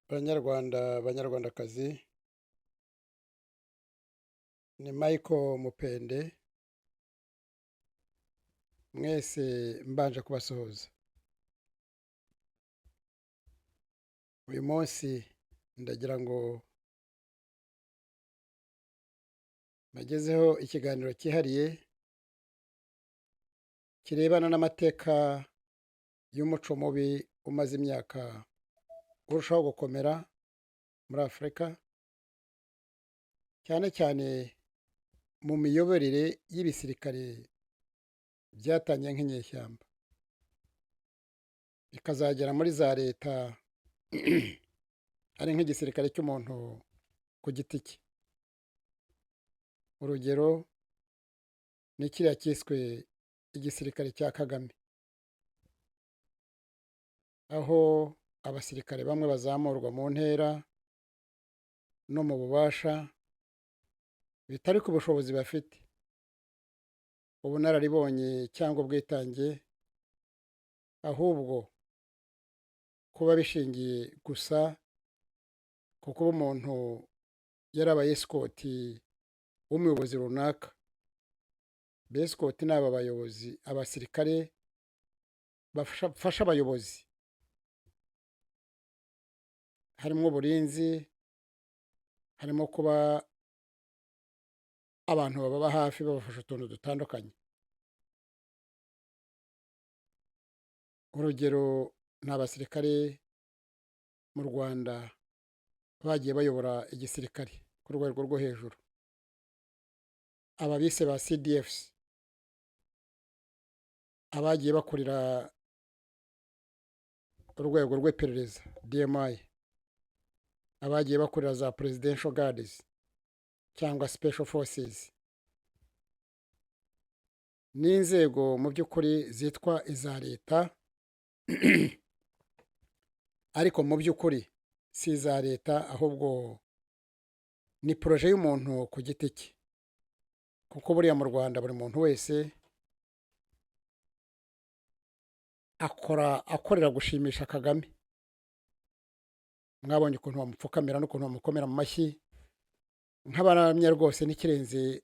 Banyarwanda banyarwandakazi, ni Michael Mupende, mwese mbanje kubasuhuza. Uyu munsi ndagira ngo bagezeho ikiganiro cyihariye kirebana n'amateka y'umuco mubi umaze imyaka urushaho gukomera muri Afurika, cyane cyane mu miyoborere y'ibisirikare byatangiye nk'inyeshyamba bikazagera muri za leta ari nk'igisirikare cy'umuntu ku giti cye. Urugero ni kiriya cyiswe igisirikare cya Kagame, aho abasirikare bamwe bazamurwa mu ntera no mu bubasha bitari ku bushobozi bafite, ubunararibonye cyangwa ubwitange, ahubwo kuba bishingiye gusa ku kuba umuntu yarabaye esikoti w'umuyobozi runaka. Besikoti ni aba bayobozi, abasirikare bafasha abayobozi, harimo uburinzi, harimo kuba abantu bababa hafi babafasha utuntu dutandukanye. Urugero ni abasirikare mu Rwanda bagiye bayobora igisirikare ku rwego rwo hejuru, aba bise ba CDFs, abagiye bakorera urwego rw'iperereza DMI, abagiye bakorera za Presidential Guards cyangwa Special Forces. Ni inzego mu by'ukuri zitwa iza leta ariko mu by'ukuri si iza leta, ahubwo ni poroje y'umuntu ku giti cye, kuko buriya mu Rwanda buri muntu wese akorera gushimisha Kagame. Mwabonye ukuntu bamupfukamira n'ukuntu bamukomera mu mashyi nk'abaramya rwose n'ikirenze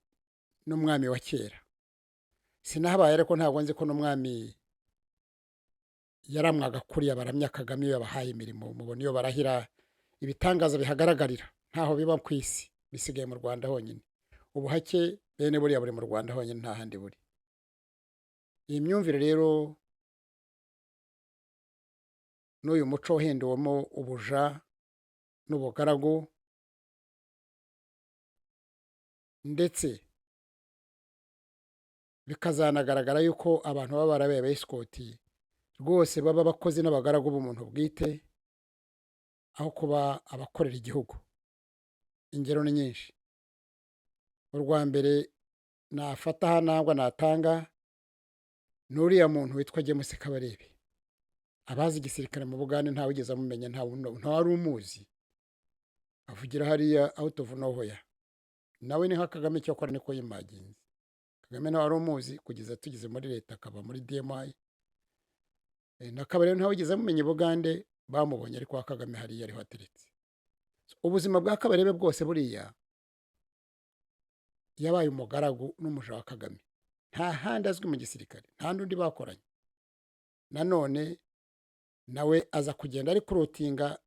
n'umwami wa kera. Sinahabaye ariko ntabwo nzi ko n'umwami yaramwaga kuriya baramya Kagame iyo yabahaye imirimo. Mubona iyo barahira ibitangaza bihagaragarira ntaho biba ku isi, bisigaye mu Rwanda honyine. Ubuhake bene buriya buri mu Rwanda honyine, nta handi buri. Iyi myumvire rero n'uyu muco uhinduwemo ubuja n'ubugaragu, ndetse bikazanagaragara yuko abantu baba barabaye abesikoti rwose baba abakozi n'abagaragu b'umuntu bwite aho kuba abakorera igihugu. Ingero ni nyinshi. Urwa mbere nafata aha ntabwo natanga ni uriya muntu witwa James Kabarebe. Abazi igisirikare mu Bugande ntawigeze amumenya, ntawari umuzi, avugira hariya out of nowhere. Nawe ni nka Kagame, icyo akora niko yimaginze. Kagame ntawari umuzi kugeza tugeze muri leta akaba muri DMI. Na Kabarebe ntawigeze amumenya i Bugande, bamubonye ariko wa Kagame hariya ariho ateretse. Ubuzima bwa Kabarebe bwose buriya yabaye umugaragu n'umuja wa Kagame, nta handi azwi mu gisirikare, nta n'undi bakoranye. Nanone nawe aza kugenda ari kurutinga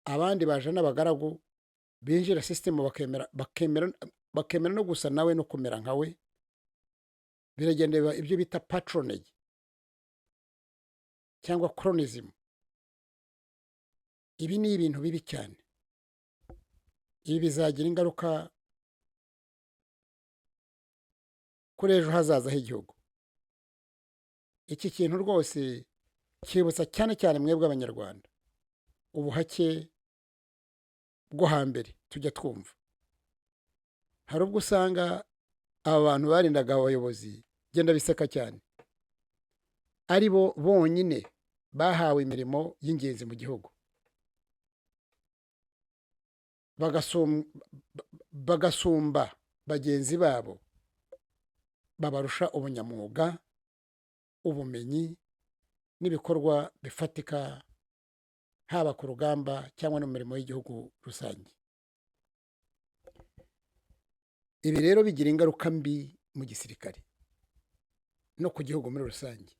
abandi baje n'abagaragu binjira sisitemu bakemera no gusa nawe no kumera nkawe. Biragendera ibyo bita patronage cyangwa cronism. Ibi ni ibintu bibi cyane. Ibi bizagira ingaruka kuri ejo hazaza h'igihugu. Iki kintu rwose kibutsa cyane cyane mwebwe abanyarwanda ubuhake bwo hambere tujya twumva. Hari ubwo usanga aba bantu barindaga abayobozi, genda biseka cyane, ari bo bonyine bahawe imirimo y'ingenzi mu gihugu, bagasumba bagenzi babo, babarusha ubunyamwuga, ubumenyi n'ibikorwa bifatika haba ku rugamba cyangwa no mu mirimo y'igihugu rusange. Ibi rero bigira ingaruka mbi mu gisirikare no ku gihugu muri rusange.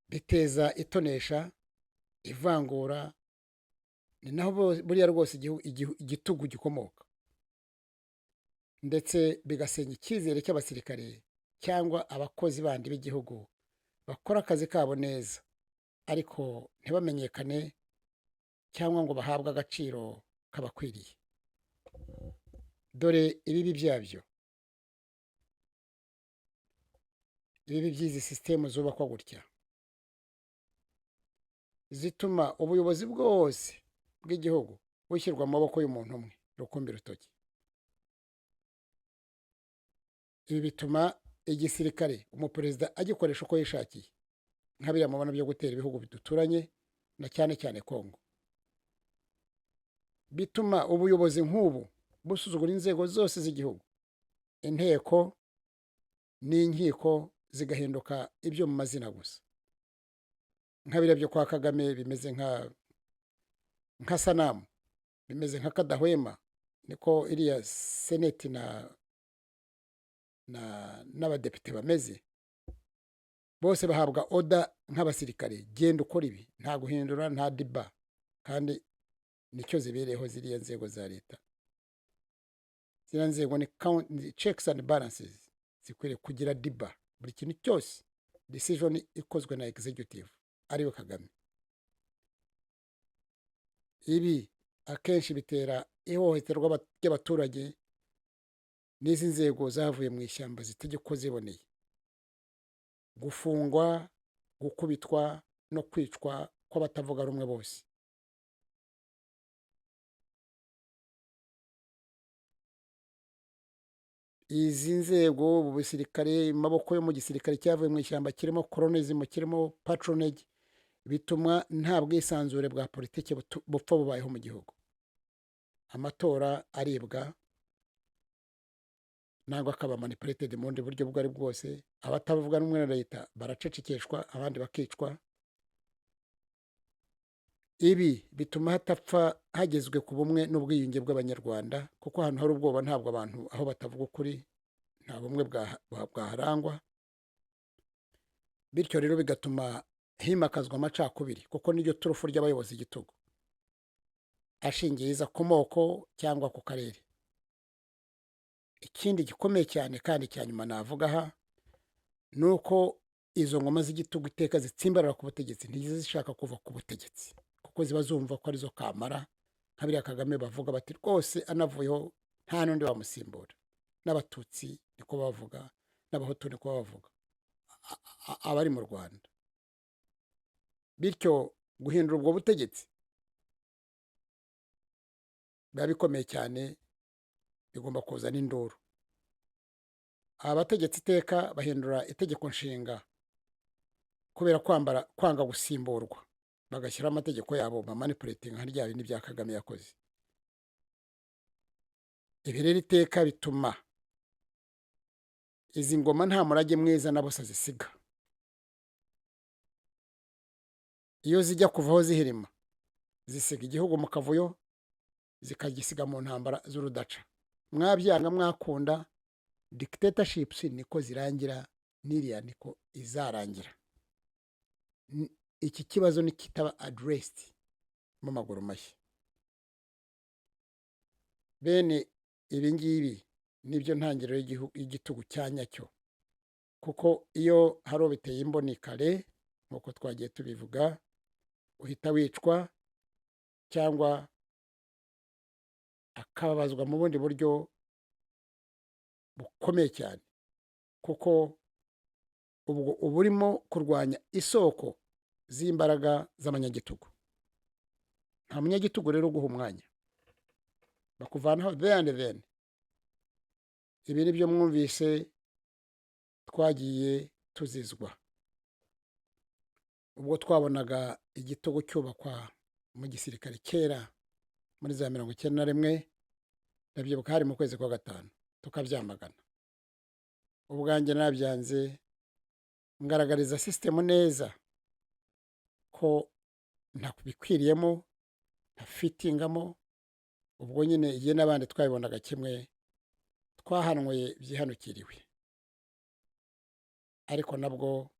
Biteza itonesha, ivangura, ni naho buriya rwose igitugu gikomoka, ndetse bigasenya icyizere cy'abasirikare cyangwa abakozi bandi b'igihugu bakora akazi kabo neza ariko ntibamenyekane cyangwa ngo bahabwe agaciro kabakwiriye. Dore ibibi byabyo, ibibi by'izi sisitemu zubakwa gutya: zituma ubuyobozi bwose bw'igihugu bushyirwa mu maboko y'umuntu umwe rukumbi rutoki. Ibi bituma igisirikare umuperezida agikoresha uko yishakiye, nka biriya mubona byo gutera ibihugu biduturanye na cyane cyane Kongo. Bituma ubuyobozi nk'ubu busuzugura inzego zose z'igihugu, inteko n'inkiko zigahinduka ibyo mu mazina gusa, nka biriya byo kwa Kagame bimeze nka sanamu, bimeze nka kadahwema. Niko iriya seneti n'abadepite bameze, bose bahabwa oda nk'abasirikare: genda ukora ibi, nta guhindura, nta diba. Kandi nicyo zibereyeho ziriya nzego za leta. Ziriya nzego ni checks and balances, zikwiriye kugira diba. Buri kintu cyose decision ikozwe na executive ariwe Kagame. Ibi akenshi bitera ihohoterwa ry'abaturage n'izi nzego zavuye mu ishyamba zitegeko ziboneye, gufungwa, gukubitwa no kwicwa kw'abatavuga rumwe bose. Izi nzego, ubu busirikare, amaboko yo mu gisirikare cyavuye mu ishyamba kirimo colonism, kirimo patronage, bituma nta bwisanzure bwa politiki bupfa bubayeho mu gihugu. Amatora aribwa nangwa akaba manipulated mu bundi buryo ubwo ari bwose. Abatavuga rumwe na leta baracecekeshwa, abandi bakicwa. Ibi bituma hatapfa hagezwe ku bumwe n'ubwiyunge bw'abanyarwanda, kuko ahantu hari ubwoba ntabwo abantu aho batavuga ukuri nta bumwe bwaharangwa. Bityo rero bigatuma himakazwa amacakubiri, kuko niryo turufu ry'abayobozi igitugu, ashingiye iza ku moko cyangwa ku karere. Ikindi gikomeye cyane kandi cya nyuma navuga aha ni uko izo ngoma z'igitugu iteka zitsimbarara ku butegetsi ntizize zishaka kuva ku butegetsi, kuko ziba zumva ko arizo kamara, nka biriya Kagame bavuga bati rwose anavuyeho nta n'undi wamusimbura. N'abatutsi niko bavuga, n'abahutu niko bavuga, abari mu Rwanda. Bityo guhindura ubwo butegetsi biba bikomeye cyane, bigomba kuzana induru. Abategetsi iteka bahindura itegeko nshinga kubera kwanga gusimburwa, bagashyiraho amategeko yabo bamanipulating nka rya bindi bya Kagame yakoze. Ibi rero iteka bituma izi ngoma nta murage mwiza na bose zisiga. Iyo zijya kuvaho zihirima, zisiga igihugu mu kavuyo, zikagisiga mu ntambara z'urudaca. Mwabyanga mwakunda, dictatorships niko zirangira, n'iriya niko izarangira. Iki kibazo nikitaba addressed mu maguru mashya. Bene ibi ngibi nibyo ntangiriro y'igitugu cya nyacyo, kuko iyo hari biteye imboni kare nk'uko twagiye tubivuga, uhita wicwa cyangwa akababazwa mu bundi buryo bukomeye cyane, kuko ubwo uba urimo kurwanya isoko z'imbaraga z'abanyagitugu. Nta munyagitugu rero uguha umwanya, bakuvanaho there and then. Ibi ni byo mwumvise twagiye tuzizwa ubwo twabonaga igitugu cyubakwa mu gisirikare kera muri za 1991. Ndabyibuka hari mu kwezi kwa gatanu tukabyamagana. Ubwanjye nabyanze, ngaragariza system neza ko ntabikwiriyemo, ntafitingamo, ubwo nyine igihe n'abandi twabibonaga kimwe twahanwe byihanukiriwe, ariko nabwo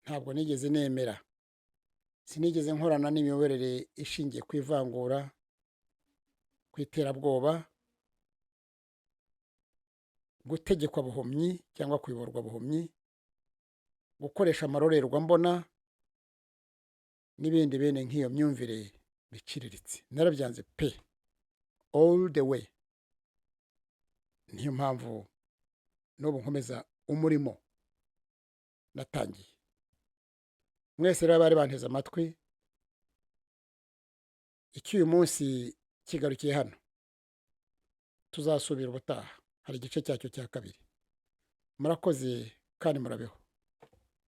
ntabwo nigeze nemera, sinigeze nkorana n'imiyoborere ishingiye ku ivangura, ku iterabwoba, gutegekwa buhumyi cyangwa kuyoborwa buhumyi, gukoresha amarorerwa mbona n'ibindi bene nk'iyo myumvire biciriritse. Narabyanze pe, all the way. Niyo mpamvu n'ubu nkomeza umurimo natangiye. Mwese rero bari banteze amatwi, icy'uyu munsi kigarukiye hano, tuzasubira ubutaha, hari igice cyacyo cya kabiri. Murakoze kandi murabeho.